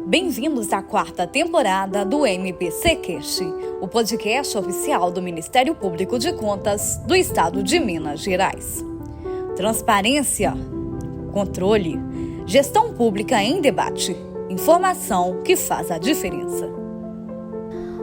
Bem-vindos à quarta temporada do MPCcast, o podcast oficial do Ministério Público de Contas do Estado de Minas Gerais. Transparência, controle, gestão pública em debate, informação que faz a diferença.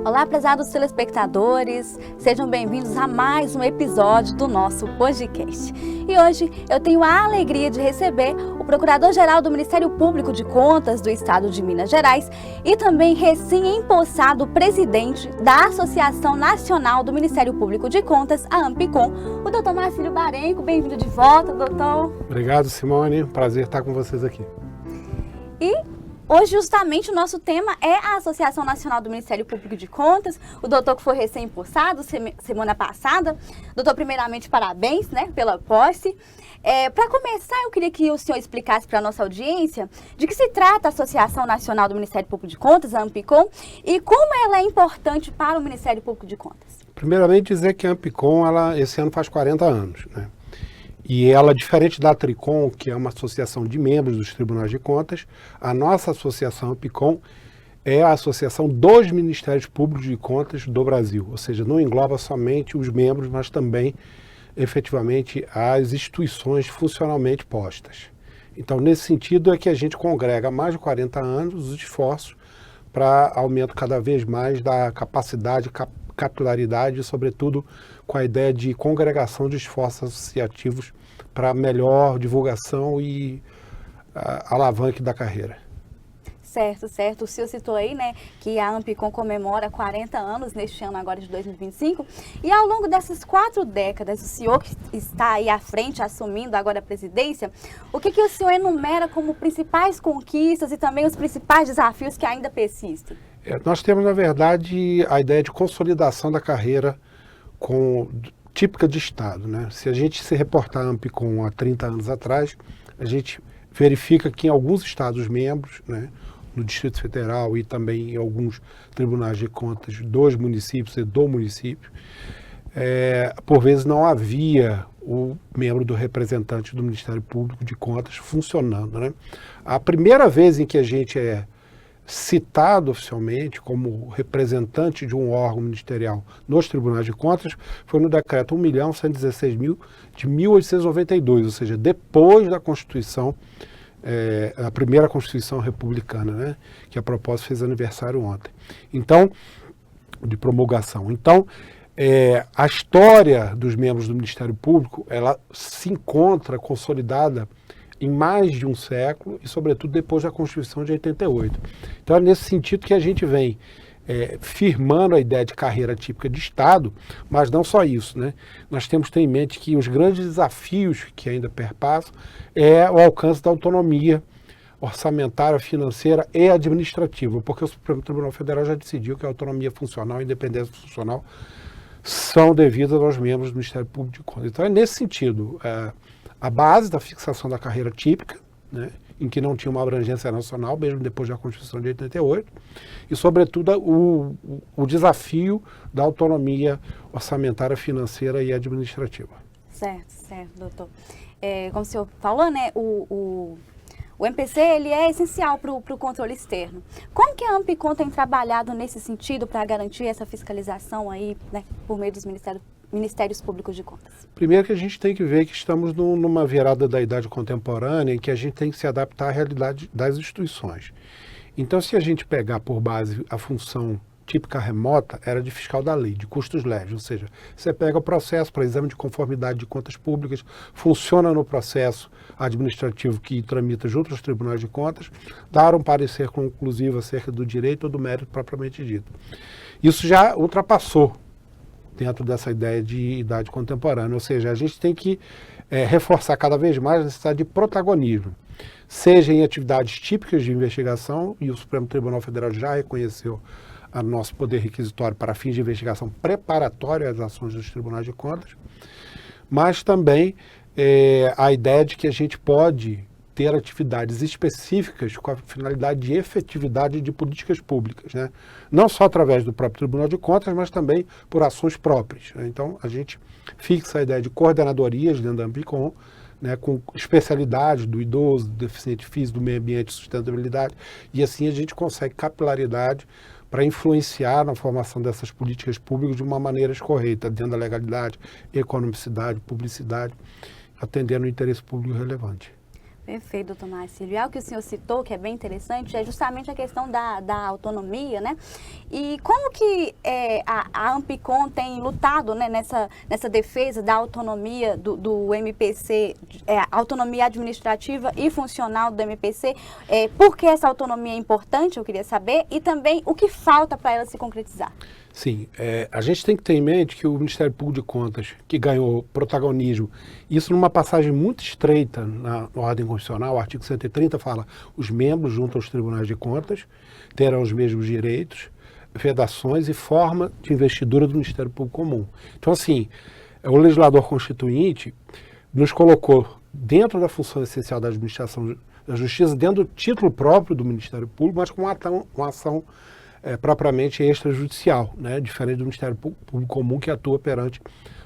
Olá, prezados telespectadores, sejam bem-vindos a mais um episódio do nosso podcast. E hoje eu tenho a alegria de receber o Procurador-Geral do Ministério Público de Contas do Estado de Minas Gerais e também recém-empossado presidente da Associação Nacional do Ministério Público de Contas, a AMPICOM, o doutor Marcílio Barenco. Bem-vindo de volta, doutor. Obrigado, Simone. Prazer estar com vocês aqui. E hoje, justamente, o nosso tema é a Associação Nacional do Ministério Público de Contas. O doutor que foi recém-empossado semana passada. Doutor, primeiramente, parabéns, pela posse. Para começar, eu queria que o senhor explicasse para a nossa audiência de que se trata a Associação Nacional do Ministério Público de Contas, a AMPICOM, e como ela é importante para o Ministério Público de Contas. Primeiramente, dizer que a AMPICOM, esse ano faz 40 anos, E ela, diferente da Tricom, que é uma associação de membros dos tribunais de contas, a nossa associação AMPICOM é a associação dos Ministérios Públicos de Contas do Brasil. Ou seja, não engloba somente os membros, mas também, efetivamente, as instituições funcionalmente postas. Então, nesse sentido, é que a gente congrega há mais de 40 anos os esforços para aumento cada vez mais da capacidade, capilaridade e, sobretudo, com a ideia de congregação de esforços associativos para melhor divulgação e alavanque da carreira. Certo. O senhor citou aí, que a AMPICOM comemora 40 anos neste ano agora de 2025. E ao longo dessas 4 décadas, o senhor que está aí à frente, assumindo agora a presidência, o que o senhor enumera como principais conquistas e também os principais desafios que ainda persistem? Nós temos, na verdade, a ideia de consolidação da carreira típica de Estado. Se a gente se reportar a AMPICOM há 30 anos atrás, a gente verifica que em alguns Estados membros, no Distrito Federal e também em alguns tribunais de contas dos municípios e do município, por vezes não havia o membro do representante do Ministério Público de Contas funcionando. A primeira vez em que a gente é citado oficialmente como representante de um órgão ministerial nos tribunais de contas foi no decreto 1.116.000 de 1892, ou seja, depois da Constituição, a primeira Constituição republicana, que a propósito fez aniversário ontem, então, de promulgação. Então, a história dos membros do Ministério Público, ela se encontra consolidada em mais de um século e, sobretudo, depois da Constituição de 88. Então, é nesse sentido que a gente vem firmando a ideia de carreira típica de Estado, mas não só isso. Nós temos que ter em mente que os grandes desafios que ainda perpassam é o alcance da autonomia orçamentária, financeira e administrativa, porque o Supremo Tribunal Federal já decidiu que a autonomia funcional e a independência funcional são devidas aos membros do Ministério Público de Contas. Então, é nesse sentido, a base da fixação da carreira típica, em que não tinha uma abrangência nacional, mesmo depois da Constituição de 88, e, sobretudo, o desafio da autonomia orçamentária, financeira e administrativa. Certo, doutor. Como o senhor falou, o MPC ele é essencial para o controle externo. Como que a AMPICOM tem trabalhado nesse sentido para garantir essa fiscalização aí, por meio dos Ministérios Públicos de Contas? Primeiro que a gente tem que ver que estamos numa virada da idade contemporânea em que a gente tem que se adaptar à realidade das instituições. Então, se a gente pegar por base a função típica remota, era de fiscal da lei, de custos leves, ou seja, você pega o processo para exame de conformidade de contas públicas, funciona no processo administrativo que tramita junto aos tribunais de contas, dar um parecer conclusivo acerca do direito ou do mérito propriamente dito. Isso já ultrapassou dentro dessa ideia de idade contemporânea, ou seja, a gente tem que reforçar cada vez mais a necessidade de protagonismo, seja em atividades típicas de investigação, e o Supremo Tribunal Federal já reconheceu a nosso poder requisitório para fins de investigação preparatória às ações dos tribunais de contas, mas também a ideia de que a gente pode ter atividades específicas com a finalidade de efetividade de políticas públicas, não só através do próprio Tribunal de Contas, mas também por ações próprias. Então, a gente fixa a ideia de coordenadorias dentro da AMPICOM, né, com especialidade do idoso, do deficiente físico, do meio ambiente e sustentabilidade, e assim a gente consegue capilaridade para influenciar na formação dessas políticas públicas de uma maneira correta, dentro da legalidade, economicidade, publicidade, atendendo o interesse público relevante. Perfeito, doutor Marcílio. E algo que o senhor citou, que é bem interessante, é justamente a questão da autonomia, né? E como que a Ampicom tem lutado, né, nessa defesa da autonomia do MPC, autonomia administrativa e funcional do MPC? Por que essa autonomia é importante, eu queria saber, e também o que falta para ela se concretizar? Sim, a gente tem que ter em mente que o Ministério Público de Contas, que ganhou protagonismo, isso numa passagem muito estreita na ordem constitucional, o artigo 130 fala: os membros junto aos tribunais de contas terão os mesmos direitos, vedações e forma de investidura do Ministério Público Comum. Então, assim, o legislador constituinte nos colocou dentro da função essencial da administração da justiça, dentro do título próprio do Ministério Público, mas com uma ação propriamente extrajudicial, né? Diferente do Ministério Público Comum, que atua perante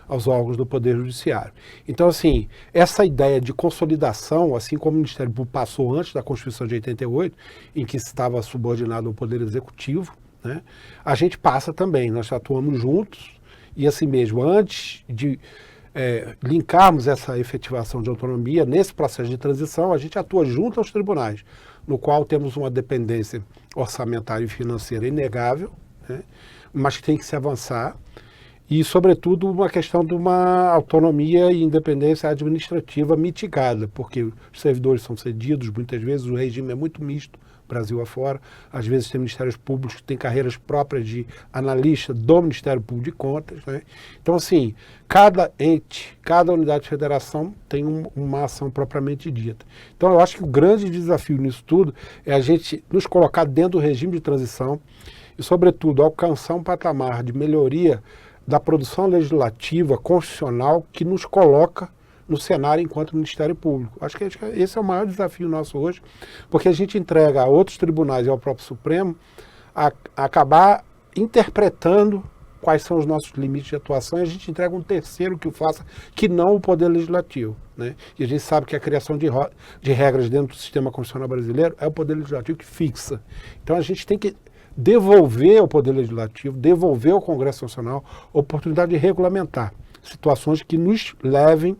aos órgãos do Poder Judiciário. Então, assim, essa ideia de consolidação, assim como o Ministério Público passou antes da Constituição de 88, em que estava subordinado ao Poder Executivo, né? A gente passa também, nós atuamos juntos, e assim mesmo, antes de linkarmos essa efetivação de autonomia, nesse processo de transição, a gente atua junto aos tribunais, no qual temos uma dependência orçamentária e financeira inegável, né, mas que tem que se avançar, e, sobretudo, uma questão de uma autonomia e independência administrativa mitigada, porque os servidores são cedidos, muitas vezes o regime é muito misto, Brasil afora, às vezes tem ministérios públicos que têm carreiras próprias de analista do Ministério Público de Contas, né? Então, assim, cada ente, cada unidade de federação tem uma ação propriamente dita. Então, eu acho que o grande desafio nisso tudo é a gente nos colocar dentro do regime de transição e, sobretudo, alcançar um patamar de melhoria da produção legislativa, constitucional, que nos coloca no cenário enquanto Ministério Público. Acho que esse é o maior desafio nosso hoje, porque a gente entrega a outros tribunais e ao próprio Supremo a acabar interpretando quais são os nossos limites de atuação, e a gente entrega um terceiro que o faça, que não o Poder Legislativo, né? E a gente sabe que a criação de regras dentro do sistema constitucional brasileiro é o Poder Legislativo que fixa. Então a gente tem que devolver ao Poder Legislativo, devolver ao Congresso Nacional a oportunidade de regulamentar situações que nos levem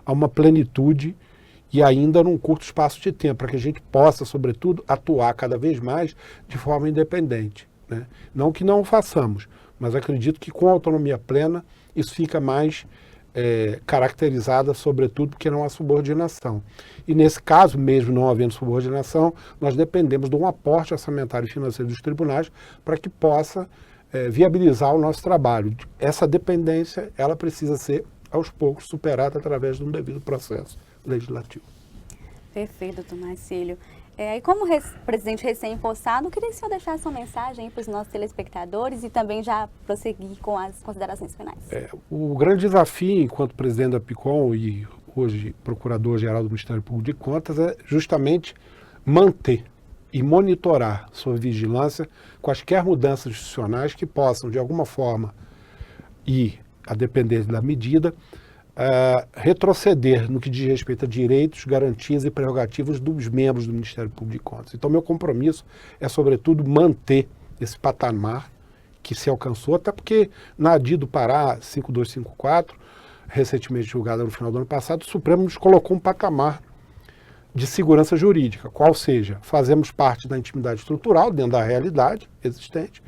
a uma plenitude e ainda num curto espaço de tempo, para que a gente possa, sobretudo, atuar cada vez mais de forma independente, né? Não que não o façamos, mas acredito que com autonomia plena isso fica mais caracterizada, sobretudo, porque não há subordinação. E nesse caso, mesmo não havendo subordinação, nós dependemos de um aporte orçamentário e financeiro dos tribunais para que possa viabilizar o nosso trabalho. Essa dependência, ela precisa ser aos poucos superada através de um devido processo legislativo. Perfeito, doutor Marcílio. E como presidente recém-impostado, eu queria que o senhor deixasse uma mensagem para os nossos telespectadores e também já prosseguir com as considerações finais. O grande desafio, enquanto presidente da Ampicom e hoje procurador-geral do Ministério Público de Contas, é justamente manter e monitorar sua vigilância quaisquer mudanças institucionais que possam, de alguma forma, a depender da medida, retroceder no que diz respeito a direitos, garantias e prerrogativas dos membros do Ministério Público de Contas. Então, meu compromisso é, sobretudo, manter esse patamar que se alcançou, até porque na ADI do Pará 5254, recentemente julgada no final do ano passado, o Supremo nos colocou um patamar de segurança jurídica, qual seja, fazemos parte da intimidade estrutural dentro da realidade existente,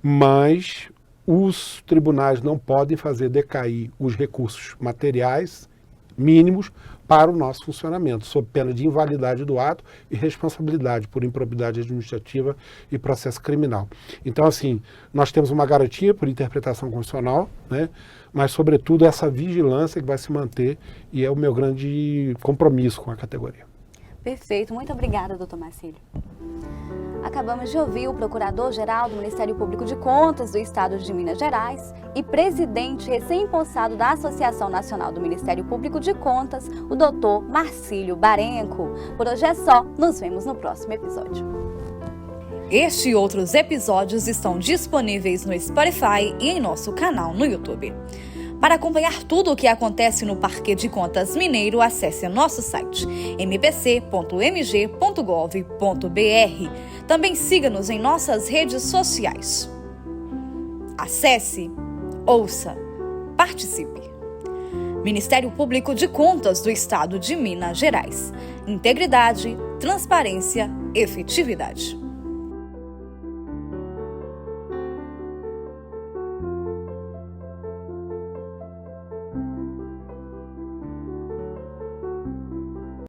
mas os tribunais não podem fazer decair os recursos materiais mínimos para o nosso funcionamento, sob pena de invalidade do ato e responsabilidade por improbidade administrativa e processo criminal. Então, assim, nós temos uma garantia por interpretação constitucional, né? Mas, sobretudo, essa vigilância que vai se manter, e é o meu grande compromisso com a categoria. Perfeito. Muito obrigada, doutor Marcílio. Acabamos de ouvir o Procurador-Geral do Ministério Público de Contas do Estado de Minas Gerais e presidente recém-impostado da Associação Nacional do Ministério Público de Contas, o doutor Marcílio Barenco. Por hoje é só. Nos vemos no próximo episódio. Este e outros episódios estão disponíveis no Spotify e em nosso canal no YouTube. Para acompanhar tudo o que acontece no Parquê de Contas Mineiro, acesse nosso site mpc.mg.gov.br. Também siga-nos em nossas redes sociais. Acesse, ouça, participe. Ministério Público de Contas do Estado de Minas Gerais. Integridade, transparência, efetividade.